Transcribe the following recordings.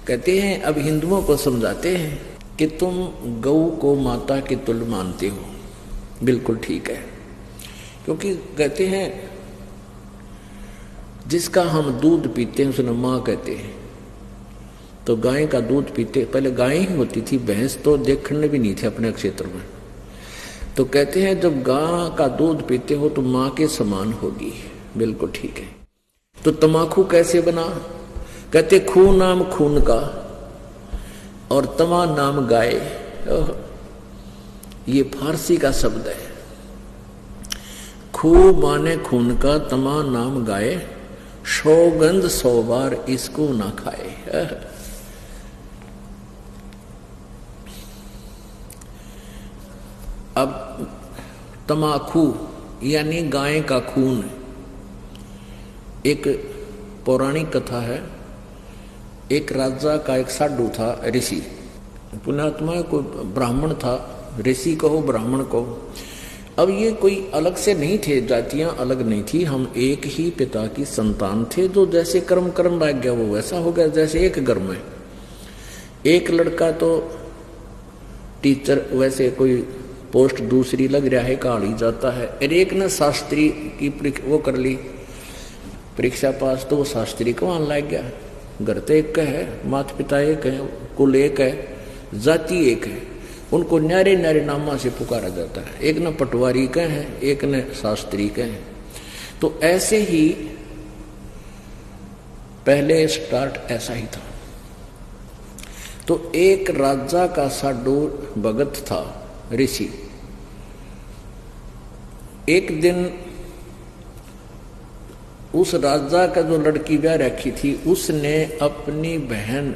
कहते हैं अब हिंदुओं को समझाते हैं कि तुम गौ को माता के तुल्य मानते हो, बिल्कुल ठीक है। क्योंकि कहते हैं जिसका हम दूध पीते हैं उसने माँ कहते हैं। तो गाय का दूध पीते, पहले गाय ही होती थी, भैंस तो देखने भी नहीं थे अपने क्षेत्र में। तो कहते हैं जब गाय का दूध पीते हो तो माँ के समान होगी, बिल्कुल ठीक है। तो तमाकू कैसे बना? कहते खून नाम खून का और तमा नाम गाय। ये फारसी का शब्द है। खू माने खून का, तमा नाम गाय, सौगंध 100 बार इसको ना खाए। अब तमाकू यानी गाय का खून। एक पौराणिक कथा है, एक राजा का एक साधु था, ऋषि, पुण्यात्मा, कोई ब्राह्मण था, ऋषि कहो ब्राह्मण कहो। अब ये कोई अलग से नहीं थे, जातियां अलग नहीं थी, हम एक ही पिता की संतान थे। जो जैसे कर्म कर्म लग गया वो वैसा हो गया, जैसे एक घर में एक लड़का तो टीचर, वैसे कोई पोस्ट दूसरी लग रहा है, काढ़ी जाता है। और एक ने शास्त्री की वो कर ली परीक्षा पास, तो वो शास्त्री को वहां लग गया। घर तो एक है, माता पिता एक है, कुल एक है, जाति एक है, उनको न्यारे न्यारे नामा से पुकारा जाता है। एक ने पटवारी का है, एक ने शास्त्री का है। तो ऐसे ही पहले स्टार्ट ऐसा ही था। तो एक राजा का साधु भगत था, ऋषि। एक दिन उस राजा का जो लड़की ब्याह रखी थी, उसने अपनी बहन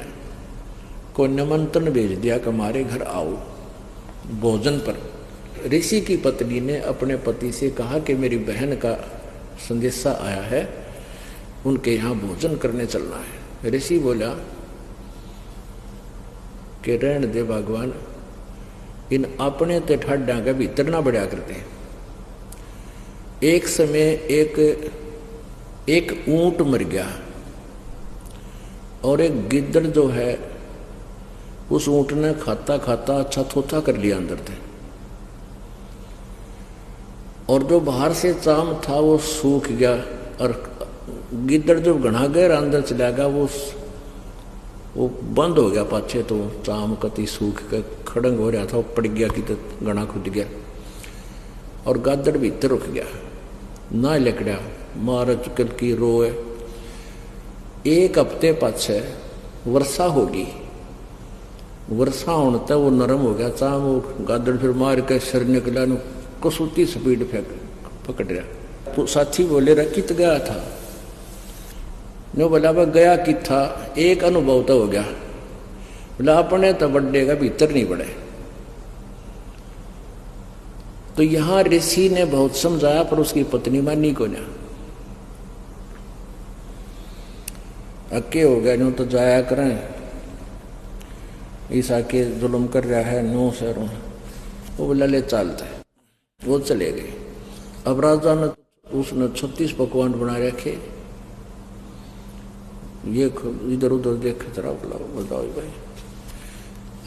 को निमंत्रण भेज दिया कि हमारे घर आओ भोजन पर। ऋषि की पत्नी ने अपने पति से कहा कि मेरी बहन का संदेशा आया है, उनके यहाँ भोजन करने चलना है। ऋषि बोला कि रहने दे भगवान, इन अपने ते ठाड्या के भीतर ना बढ़िया करते। एक समय एक ऊंट मर गया और एक गिद्दड़ जो है उस ऊंट ने खाता खाता अच्छा थोथा कर लिया अंदर से, और जो बाहर से चाम था वो सूख गया। और गिद्दड़ जो घना गहरा अंदर चला गया वो बंद हो गया पाछे, तो चाम कति सूख के खड़ंग हो रहा था, वो पड़ गया कि तो घना खुद गया। और गादड़ भीतर रुक गया, ना लकड़ा मार चुकल की रोए। एक हफ्ते पाछे वर्षा होगी, वर्षा होने तक वो नरम हो गया चाम, वो गादड़ फिर मार के सिर निकला, कसूती स्पीड फेंक पकड़ रहा। तो साथी बोले रहा कित गया था? नो बोला वह गया कि था, एक अनुभव तो हो गया। बोला अपने तो बड्डे का भीतर नहीं पड़े। तो यहां ऋषि ने बहुत समझाया पर उसकी पत्नी मानी को ना, अक्के हो गया, नो तो जाया करें, ईसा के जुल्म कर रहा है, नो सर। वो बोला ले चलते, वो चले गए। अब राजा ने उसने 36 पकवान बना रखे, ये इधर उधर देख जरा, बताओ भाई।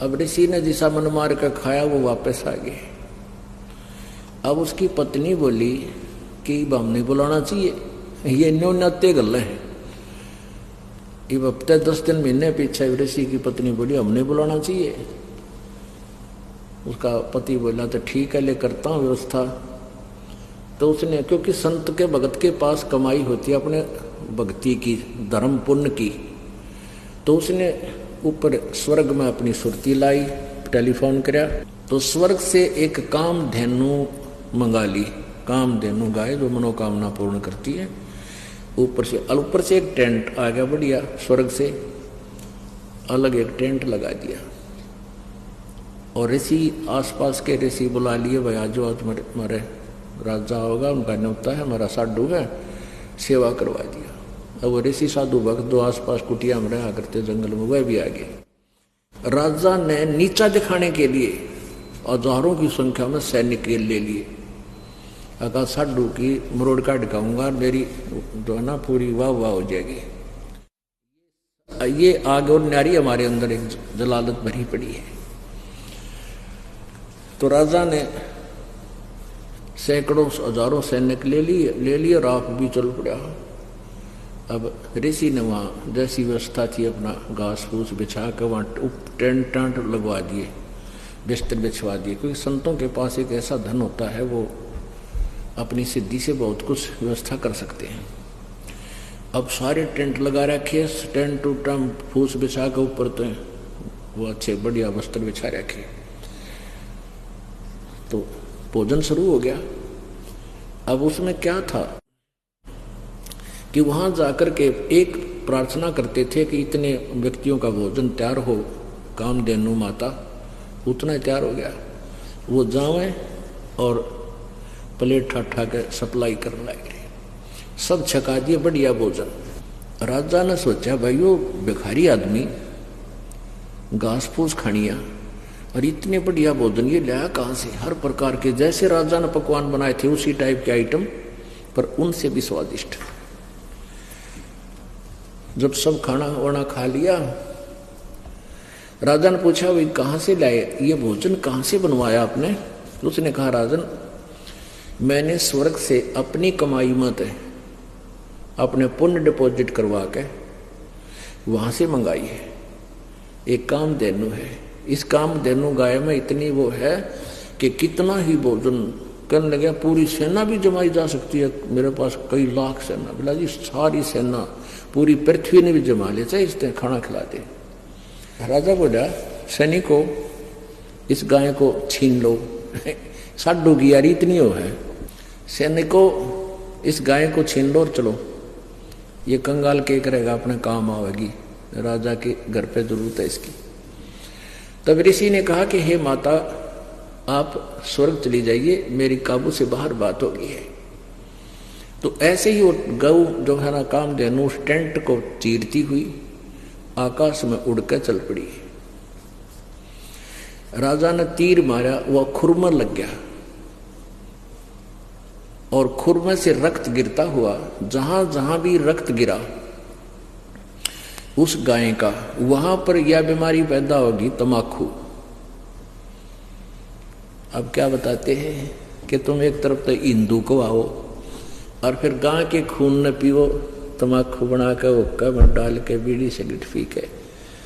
अब ऋषि ने जिसा मन मार कर खाया वो वापस आ गए। अब उसकी पत्नी बोली कि हम नहीं बुलाना चाहिए, ये न्यो नत्ते गल्ले हैं। ये हफ्ते 10 दिन महीने पीछे ऋषि की पत्नी बोली हम नहीं बुलाना चाहिए। उसका पति बोला तो ठीक है, ले करता हूँ व्यवस्था। तो उसने, क्योंकि संत के भगत के पास कमाई होती है अपने भक्ति की, धर्म पुण्य की, तो उसने ऊपर स्वर्ग में अपनी सुरती लाई, टेलीफोन कराया, तो स्वर्ग से एक कामधेनु मंगा ली। कामधेनु गाय जो मनोकामना पूर्ण करती है। ऊपर से एक टेंट आ गया बढ़िया, स्वर्ग से अलग एक टेंट लगा दिया। और ऋषि आसपास के ऋषि बुला लिए, भाई आज हमारे राजा होगा, उनका न्योता है, हमारा साधु है, सेवा करवा दिया। अब वो ऋषि साधु भक्त जो आसपास कुटिया में रहा करते जंगल में, वह भी आ गए। राजा ने नीचा दिखाने के लिए हजारों की संख्या में सैनिक ले लिए। अगर साधु की मरोड़ का ढकाऊंगा, मेरी जो है ना पूरी वाह वाह हो जाएगी। ये आग और न्यारी हमारे अंदर एक जलालत भरी पड़ी है। तो राजा ने सैकड़ों हजारों सैनिक ले लिए और आप भी चल पड़ा। अब ऋषि ने वहाँ जैसी व्यवस्था थी अपना घास फूस बिछा कर वहाँ टेंट लगवा दिए, बिस्तर बिछवा दिए, क्योंकि संतों के पास एक ऐसा धन होता है वो अपनी सिद्धि से बहुत कुछ व्यवस्था कर सकते हैं। अब सारे टेंट लगा रखे, टेंट टूटम फूस बिछा के ऊपर तो वो अच्छे बढ़िया वस्त्र बिछा रखे। तो भोजन शुरू हो गया। अब उसमें क्या था कि वहां जाकर के एक प्रार्थना करते थे कि इतने व्यक्तियों का भोजन तैयार हो, कामधेनु माता उतना ही तैयार हो गया, वो जावे और प्लेट ठा के सप्लाई करने लगे। सब छका दिए बढ़िया भोजन। राजा ने सोचा भाई वो भिखारी आदमी घास फूस खानिया और इतने बढ़िया भोजन ये लाया कहाँ से? हर प्रकार के जैसे राजा ने पकवान बनाए थे उसी टाइप के आइटम, पर उनसे भी स्वादिष्ट। जब सब खाना वाना खा लिया, राजा ने पूछा भाई कहाँ से लाए ये भोजन, कहाँ से बनवाया आपने? उसने कहा राजन मैंने स्वर्ग से अपनी कमाई मत है, अपने पुण्य डिपॉजिट करवा के वहां से मंगाई है। एक कामधेनु है, इस कामधेनु गाय में इतनी वो है कि कितना ही भोजन करने लगे पूरी सेना भी जमाई जा सकती है। मेरे पास कई लाख सेना, बोला जी सारी सेना पूरी पृथ्वी ने भी जमा ले, चाहे इसने खाना खिला दे। राजा बोला सैनिकों इस गाय को छीन लो। साडू की यारी इतनी हो है, सैनिकों इस गाय को छीन लो और चलो, ये कंगाल के करेगा अपने काम आवेगी, राजा के घर पे जरूरत है इसकी। तब ऋषि ने कहा कि हे माता आप स्वर्ग चली जाइए, मेरी काबू से बाहर बात हो गई है। तो ऐसे ही वो गौ जो है ना कामधेनु उस टेंट को चीरती हुई आकाश में उड़कर चल पड़ी। राजा ने तीर मारा, वह खुरमर लग गया और खुरमे से रक्त गिरता हुआ जहां जहां भी रक्त गिरा उस गाय का, वहां पर यह बीमारी पैदा होगी तमाकू। अब क्या बताते हैं कि तुम एक तरफ तो हिंदू को आओ और फिर गाय के खून न पियो, तमाकू बना कर हुक्का में डाल के बीड़ी सिगरेट पी के